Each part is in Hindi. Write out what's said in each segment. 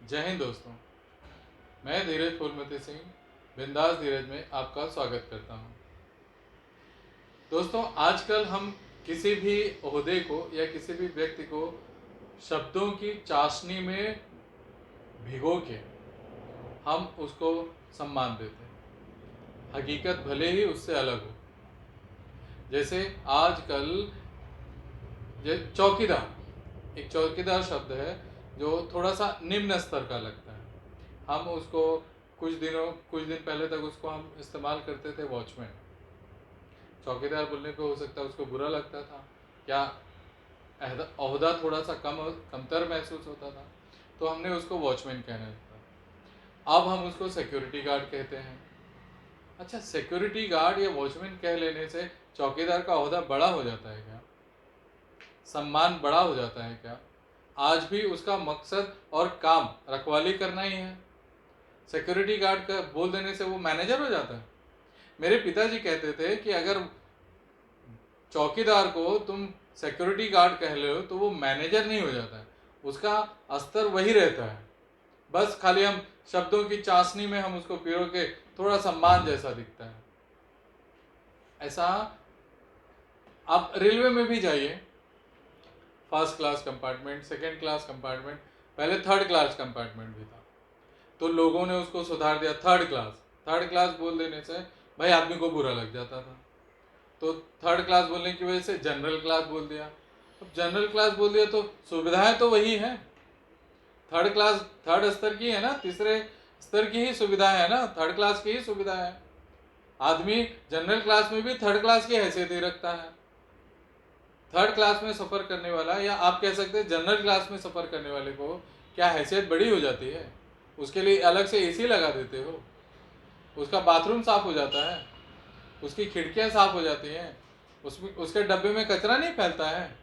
जय हिंद दोस्तों। मैं धीरज फूलमती सिंह बिंदास धीरज में आपका स्वागत करता हूं। दोस्तों, आजकल हम किसी भी ओहदे को या किसी भी व्यक्ति को शब्दों की चाशनी में भिगो के हम उसको सम्मान देते हैं, हकीकत भले ही उससे अलग हो। जैसे आजकल चौकीदार, एक चौकीदार शब्द है जो थोड़ा सा निम्न स्तर का लगता है। हम उसको कुछ दिन पहले तक उसको हम इस्तेमाल करते थे वॉचमैन। चौकीदार बोलने पे हो सकता है उसको बुरा लगता था, क्या ओहदा थोड़ा सा कमतर महसूस होता था, तो हमने उसको वॉचमैन कहने लगा। अब हम उसको सिक्योरिटी गार्ड कहते हैं। अच्छा, सिक्योरिटी गार्ड या वॉचमैन कह लेने से चौकीदार का ओहदा बड़ा हो जाता है क्या? सम्मान बड़ा हो जाता है क्या? आज भी उसका मकसद और काम रखवाली करना ही है। सिक्योरिटी गार्ड का बोल देने से वो मैनेजर हो जाता है। मेरे पिताजी कहते थे कि अगर चौकीदार को तुम सिक्योरिटी गार्ड कह लो तो वो मैनेजर नहीं हो जाता है, उसका स्तर वही रहता है। बस खाली हम शब्दों की चाशनी में हम उसको पिरो के थोड़ा सम्मान जैसा दिखता है। ऐसा आप रेलवे में भी जाइए, first class compartment, second class compartment, पहले थर्ड क्लास कंपार्टमेंट भी था, तो लोगों ने उसको सुधार दिया थर्ड क्लास। थर्ड क्लास बोल देने से भाई आदमी को बुरा लग जाता था, तो थर्ड क्लास बोलने की वजह से जनरल क्लास बोल दिया। अब जनरल क्लास बोल दिया तो सुविधाएं तो वही हैं। थर्ड क्लास थर्ड स्तर की है ना, तीसरे स्तर की ही सुविधाएं है ना, थर्ड क्लास की ही सुविधाएं हैं। आदमी जनरल क्लास में भी थर्ड क्लास की हैसियत ही रखता है। थर्ड क्लास में सफ़र करने वाला, या आप कह सकते हैं जनरल क्लास में सफ़र करने वाले को क्या हैसियत बड़ी हो जाती है? उसके लिए अलग से एसी लगा देते हो, उसका बाथरूम साफ हो जाता है, उसकी खिड़कियां साफ हो जाती हैं, उसमें उसके डब्बे में कचरा नहीं फैलता है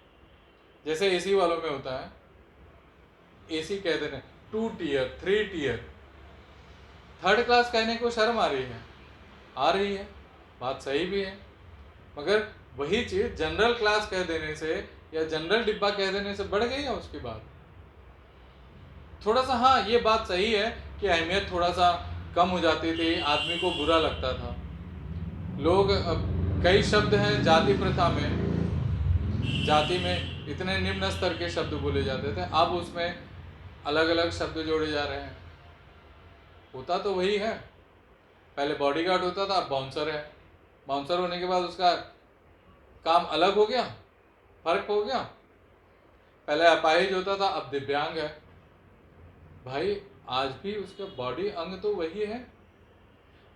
जैसे एसी वालों में होता है। एसी कहते हैं 2 टियर 3 टियर। थर्ड क्लास कहने को शर्म आ रही है, आ रही है, बात सही भी है, मगर वही चीज़ जनरल क्लास कह देने से या जनरल डिब्बा कह देने से बढ़ गई है उसकी बात। थोड़ा सा, हाँ, ये बात सही है कि अहमियत थोड़ा सा कम हो जाती थी, आदमी को बुरा लगता था। लोग कई शब्द हैं जाति प्रथा में, जाति में इतने निम्न स्तर के शब्द बोले जाते थे, अब उसमें अलग अलग शब्द जोड़े जा रहे हैं। होता तो वही है, पहले बॉडीगार्ड होता था, अब बाउंसर है। बाउंसर होने के बाद उसका काम अलग हो गया, फर्क हो गया। पहले अपाहिज होता था, अब दिव्यांग है। भाई आज भी उसका बॉडी अंग तो वही है,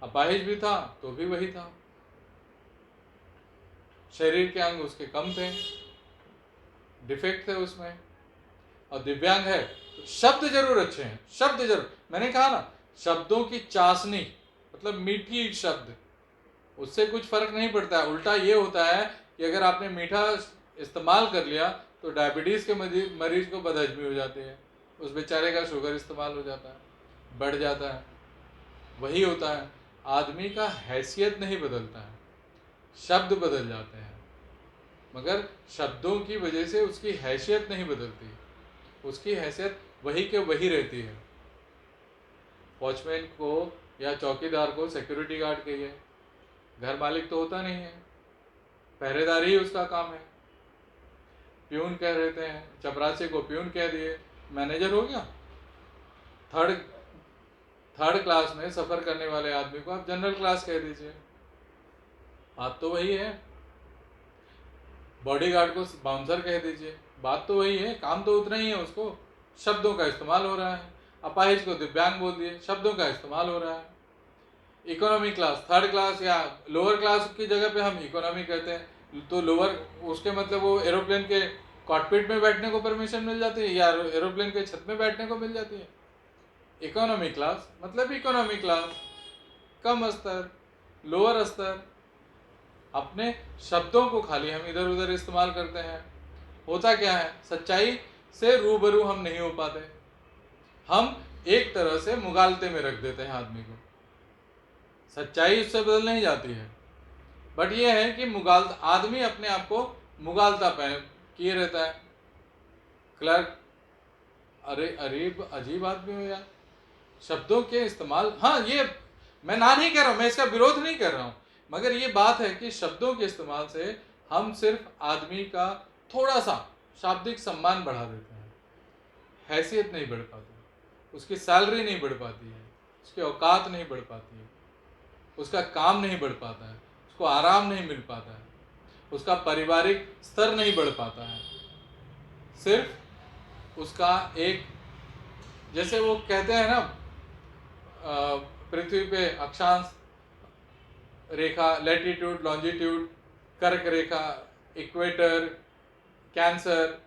अपाहिज भी था तो भी वही था, शरीर के अंग उसके कम थे, डिफेक्ट थे उसमें, और दिव्यांग है तो शब्द जरूर अच्छे हैं, शब्द जरूर, मैंने कहा ना, शब्दों की चाशनी मतलब मीठी शब्द, उससे कुछ फर्क नहीं पड़ता है। उल्टा ये होता है कि अगर आपने मीठा इस्तेमाल कर लिया तो डायबिटीज़ के मरीज को बदहजमी हो जाती है, उस बेचारे का शुगर इस्तेमाल हो जाता है, बढ़ जाता है। वही होता है, आदमी का हैसियत नहीं बदलता है, शब्द बदल जाते हैं, मगर शब्दों की वजह से उसकी हैसियत नहीं बदलती, उसकी हैसियत वही के वही रहती है। वॉचमैन को या चौकीदार को सिक्योरिटी गार्ड कहिए, घर मालिक तो होता नहीं है, पहरेदारी ही उसका काम है। प्यून कह रहते हैं, चपरासी को प्यून कह दिए, मैनेजर हो गया। थर्ड थर्ड क्लास में सफ़र करने वाले आदमी को आप जनरल क्लास कह दीजिए, बात तो वही है। बॉडीगार्ड को बाउंसर कह दीजिए, बात तो वही है, काम तो उतना ही है, उसको शब्दों का इस्तेमाल हो रहा है। अपाहिज को दिव्यांग बोल दिए, शब्दों का इस्तेमाल हो रहा है। इकोनॉमी क्लास, थर्ड क्लास या लोअर क्लास की जगह पे हम इकोनॉमी कहते हैं, तो लोअर उसके मतलब वो एरोप्लेन के कॉकपिट में बैठने को परमिशन मिल जाती है या एरोप्लेन के छत में बैठने को मिल जाती है। इकोनॉमी क्लास मतलब इकोनॉमी क्लास, कम स्तर, लोअर स्तर। अपने शब्दों को खाली हम इधर उधर इस्तेमाल करते हैं। होता क्या है, सच्चाई से रूबरू हम नहीं हो पाते, हम एक तरह से मुगालते में रख देते हैं आदमी को। सच्चाई उससे बदल नहीं जाती है, बट ये है कि आदमी अपने आप को मुगालता किए रहता है। क्लर्क अरे अरे, अजीब आदमी हो यार। शब्दों के इस्तेमाल, हाँ ये मैं ना नहीं कर रहा हूँ, मैं इसका विरोध नहीं कर रहा हूँ, मगर ये बात है कि शब्दों के इस्तेमाल से हम सिर्फ आदमी का थोड़ा सा शाब्दिक सम्मान बढ़ा देते हैं, हैसियत नहीं बढ़ पाती, उसकी सैलरी नहीं बढ़ पाती है, उसकी औकात नहीं बढ़ पाती है, उसका काम नहीं बढ़ पाता है, उसको आराम नहीं मिल पाता है, उसका पारिवारिक स्तर नहीं बढ़ पाता है। सिर्फ उसका एक, जैसे वो कहते हैं ना, पृथ्वी पे अक्षांश रेखा, लैटिट्यूड, लॉन्जिट्यूड, कर्क रेखा, इक्वेटर, कैंसर,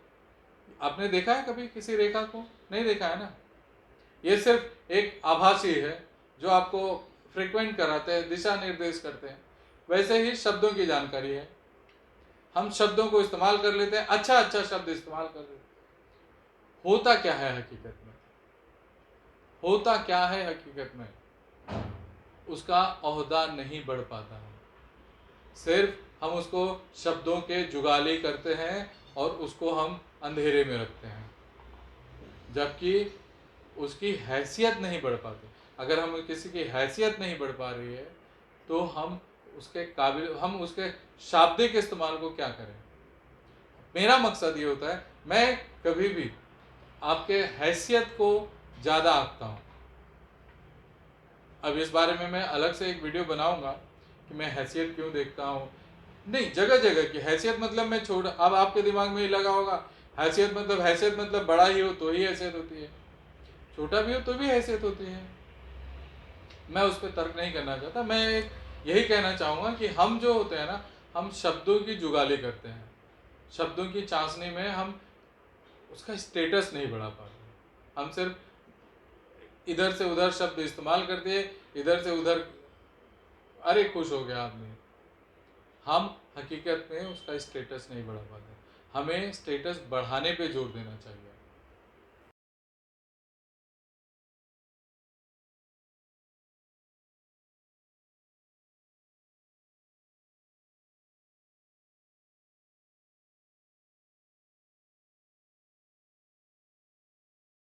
आपने देखा है कभी किसी रेखा को? नहीं देखा है ना। ये सिर्फ एक आभासी है जो आपको फ्रिक्वेंट कराते हैं, दिशा निर्देश करते हैं। वैसे ही शब्दों की जानकारी है, हम शब्दों को इस्तेमाल कर लेते हैं, अच्छा अच्छा शब्द इस्तेमाल कर लेते हैं। होता क्या है हकीकत में? होता क्या है हकीकत में? उसका ओहदा नहीं बढ़ पाता है, सिर्फ हम उसको शब्दों के जुगाली करते हैं और उसको हम अंधेरे में रखते हैं, जबकि उसकी हैसियत नहीं बढ़ पाती। अगर हम किसी की हैसियत नहीं बढ़ पा रही है तो हम उसके काबिल, हम उसके शाब्दिक इस्तेमाल को क्या करें? मेरा मकसद ये होता है, मैं कभी भी आपके हैसियत को ज़्यादा आंकता हूँ। अब इस बारे में मैं अलग से एक वीडियो बनाऊंगा कि मैं हैसियत क्यों देखता हूँ। नहीं, जगह जगह की हैसियत मतलब मैं छोड़, अब आपके दिमाग में ही लगा होगा हैसियत मतलब बड़ा ही हो तो ही हैसियत होती है, छोटा भी हो तो भी हैसियत होती है। मैं उस पर तर्क नहीं करना चाहता, मैं यही कहना चाहूँगा कि हम जो होते हैं ना, हम शब्दों की जुगाली करते हैं, शब्दों की चाशनी में हम उसका स्टेटस नहीं बढ़ा पाते। हम सिर्फ इधर से उधर शब्द इस्तेमाल कर दिए, इधर से उधर, अरे खुश हो गया आदमी। हम हकीकत में उसका स्टेटस नहीं बढ़ा पाते। हमें स्टेटस बढ़ाने पे जोर देना चाहिए।